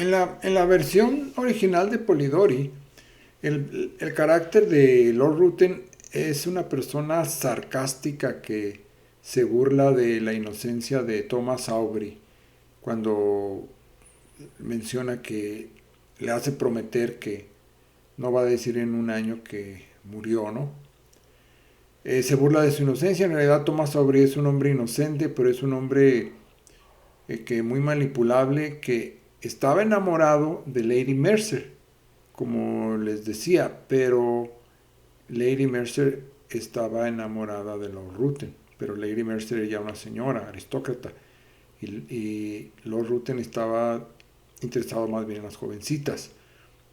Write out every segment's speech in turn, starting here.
En la versión original de Polidori, el carácter de Lord Ruthven es una persona sarcástica que se burla de la inocencia de Thomas Aubrey cuando menciona que le hace prometer que no va a decir en un año que murió, ¿no? Se burla de su inocencia. En realidad Thomas Aubrey es un hombre inocente, pero es un hombre que muy manipulable, que estaba enamorado de Lady Mercer, como les decía, pero Lady Mercer estaba enamorada de Lord Ruthven, pero Lady Mercer era ya una señora aristócrata y Lord Ruthven estaba interesado más bien en las jovencitas.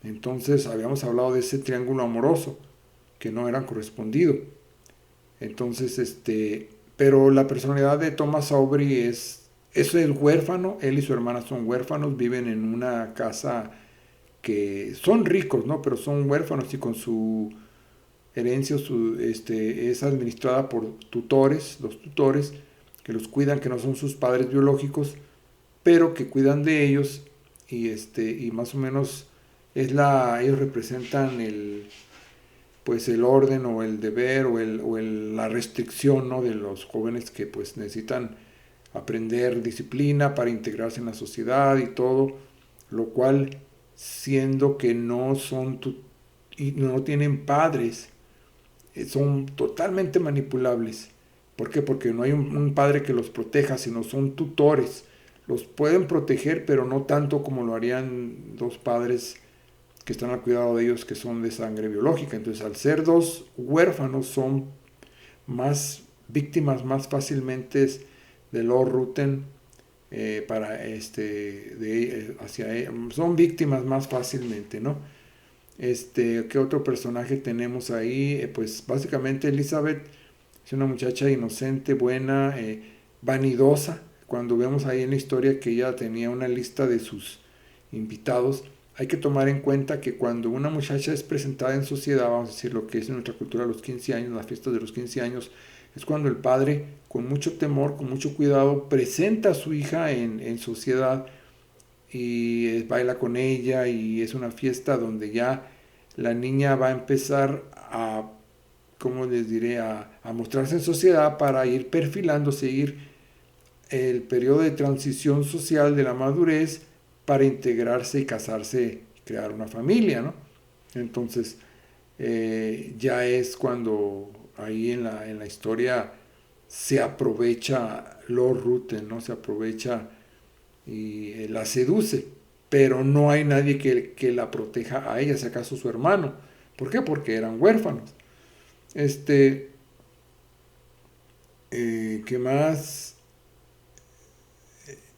Entonces habíamos hablado de ese triángulo amoroso que no era correspondido. Entonces, pero la personalidad de Thomas Aubrey eso es huérfano, él y su hermana son huérfanos, viven en una casa que son ricos, ¿no? Pero son huérfanos y con su herencia es administrada por tutores, los tutores que los cuidan, que no son sus padres biológicos, pero que cuidan de ellos y más o menos ellos representan pues el orden o el deber la restricción, ¿no? De los jóvenes que pues necesitan aprender disciplina para integrarse en la sociedad y todo, lo cual siendo que no son y no tienen padres, son totalmente manipulables. ¿Por qué? Porque no hay un padre que los proteja, sino son tutores. Los pueden proteger, pero no tanto como lo harían dos padres que están al cuidado de ellos, que son de sangre biológica. Entonces, al ser dos huérfanos, son más víctimas más fácilmente de Lord Ruthven son víctimas más fácilmente, ¿no? ¿Qué otro personaje tenemos ahí? Pues básicamente Elizabeth es una muchacha inocente, buena, vanidosa. Cuando vemos ahí en la historia que ella tenía una lista de sus invitados, hay que tomar en cuenta que cuando una muchacha es presentada en sociedad, vamos a decir lo que es en nuestra cultura los 15 años, las fiestas de los 15 años, es cuando el padre, con mucho temor, con mucho cuidado, presenta a su hija en sociedad y baila con ella y es una fiesta donde ya la niña va a empezar a, ¿cómo les diré?, a mostrarse en sociedad para ir perfilando, seguir el periodo de transición social de la madurez para integrarse y casarse y crear una familia, ¿no? Entonces, ya es cuando ahí en la historia se aprovecha Lord Ruthven, ¿no? Se aprovecha y la seduce, pero no hay nadie que la proteja a ella, si acaso su hermano. ¿Por qué? Porque eran huérfanos. Este, ¿Qué más?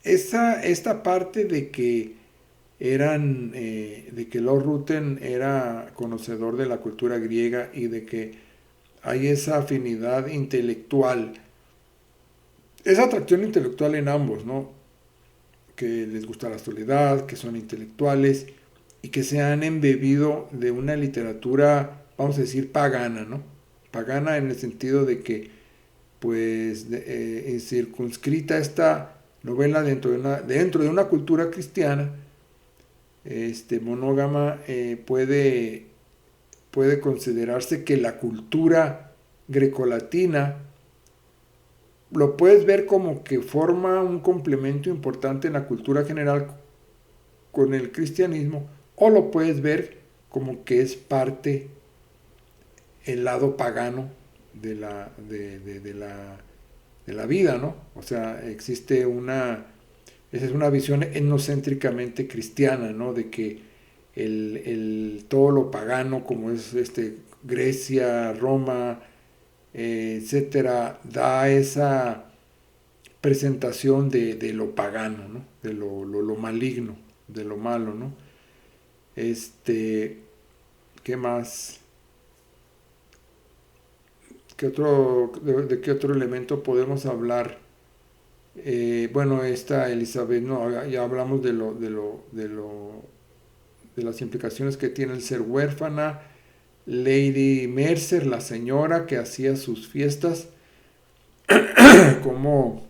Esta parte de que Lord Ruthven era conocedor de la cultura griega y de que hay esa afinidad intelectual, esa atracción intelectual en ambos, ¿no? Que les gusta la soledad, que son intelectuales y que se han embebido de una literatura, vamos a decir, pagana, ¿no? Pagana en el sentido de que, pues, circunscrita esta novela dentro de una cultura cristiana, monógama, puede considerarse que la cultura grecolatina lo puedes ver como que forma un complemento importante en la cultura general con el cristianismo, o lo puedes ver como que es parte el lado pagano de la vida, ¿no? O sea, esa es una visión etnocéntricamente cristiana, ¿no? De que todo lo pagano, como es Grecia, Roma, etcétera, da esa presentación de lo pagano, ¿no? De lo maligno, de lo malo, ¿no? Este, ¿Qué más? ¿De qué otro elemento podemos hablar? Bueno, esta Elizabeth, no, ya hablamos de las implicaciones que tiene el ser huérfana. Lady Mercer, la señora que hacía sus fiestas, como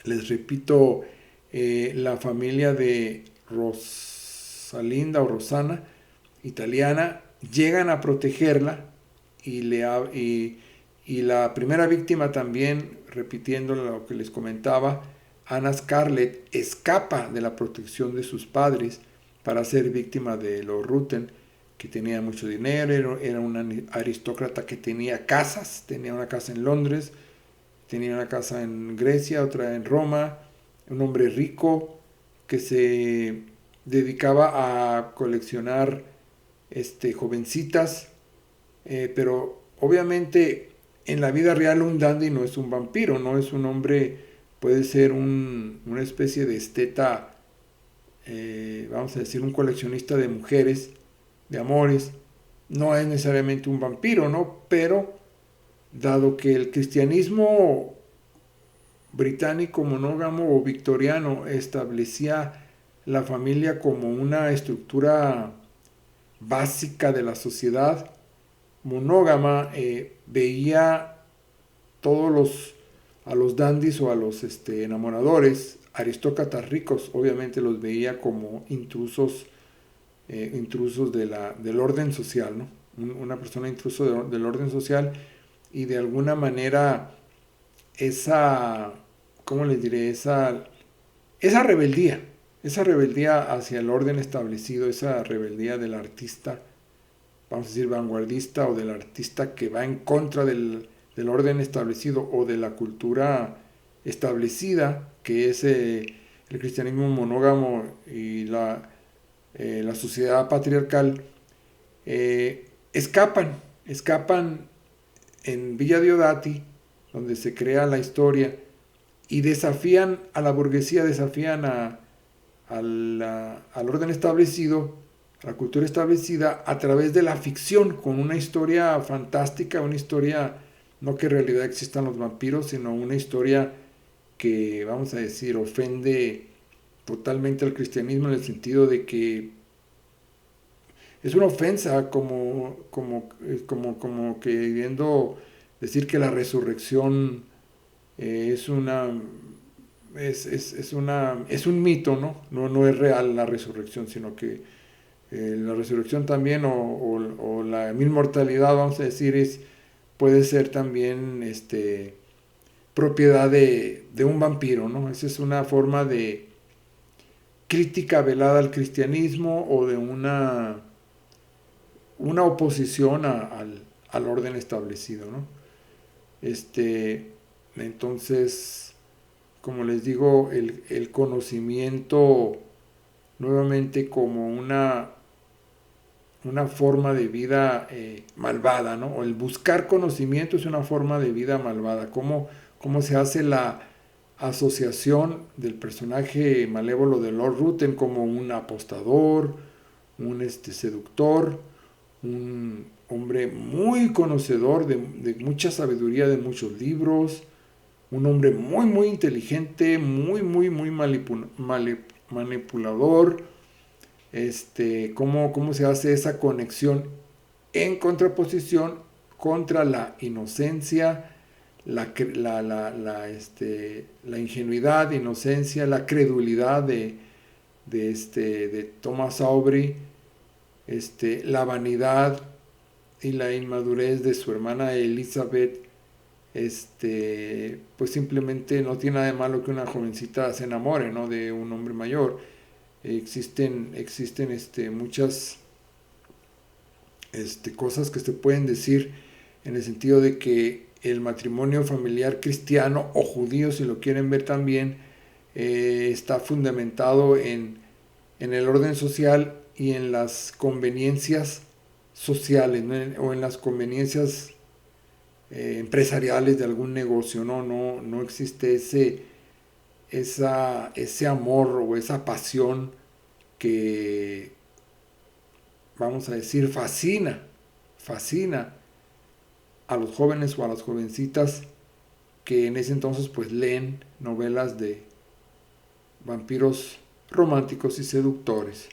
les repito, la familia Rosalinda o Rosana, italiana, llegan a protegerla y la primera víctima también, repitiendo lo que les comentaba, Anna Scarlett escapa de la protección de sus padres para ser víctima de Lord Ruthven, que tenía mucho dinero, era una aristócrata que tenía casas, tenía una casa en Londres, tenía una casa en Grecia, otra en Roma, un hombre rico que se dedicaba a coleccionar jovencitas, pero obviamente en la vida real un dandy no es un vampiro, no es un hombre, puede ser una especie de esteta, vamos a decir, un coleccionista de mujeres, de amores, no es necesariamente un vampiro, ¿no? Pero dado que el cristianismo británico monógamo o victoriano establecía la familia como una estructura básica de la sociedad monógama, veía a los dandies o a los enamoradores, aristócratas ricos, obviamente los veía como intrusos del orden social, ¿no? Una persona intruso del orden social, y de alguna manera esa, ¿cómo les diré? Esa rebeldía hacia el orden establecido, esa rebeldía del artista, vamos a decir vanguardista, o del artista que va en contra del orden establecido o de la cultura establecida, que es el cristianismo monógamo y la sociedad patriarcal, escapan en Villa Diodati, donde se crea la historia, y desafían a la burguesía, desafían al orden establecido, a la cultura establecida, a través de la ficción, con una historia fantástica, una historia, no que en realidad existan los vampiros, sino una historia que, vamos a decir, ofende totalmente al cristianismo, en el sentido de que es una ofensa, como queriendo decir que la resurrección es un mito, ¿no? No es real la resurrección, sino que la resurrección también, o la inmortalidad, vamos a decir, puede ser también propiedad de un vampiro, ¿no? Esa es una forma de crítica velada al cristianismo, o de una oposición al orden establecido, ¿no? Entonces, como les digo, el conocimiento, nuevamente, como una forma de vida malvada, ¿no? O el buscar conocimiento es una forma de vida malvada. ¿Cómo se hace la asociación del personaje malévolo de Lord Ruthven como un apostador, un seductor, un hombre muy conocedor de mucha sabiduría, de muchos libros, un hombre muy muy inteligente, muy muy muy manipulador, cómo se hace esa conexión en contraposición contra la inocencia, la ingenuidad, inocencia, la credulidad de Thomas Aubrey, la vanidad y la inmadurez de su hermana Elizabeth. Pues simplemente no tiene nada de malo que una jovencita se enamore, ¿no?, de un hombre mayor. Existen muchas cosas que se pueden decir en el sentido de que el matrimonio familiar cristiano o judío, si lo quieren ver también, está fundamentado en el orden social y en las conveniencias sociales, ¿no?, o en las conveniencias empresariales de algún negocio. No existe ese amor o esa pasión que, vamos a decir, fascina a los jóvenes o a las jovencitas que en ese entonces pues leen novelas de vampiros románticos y seductores.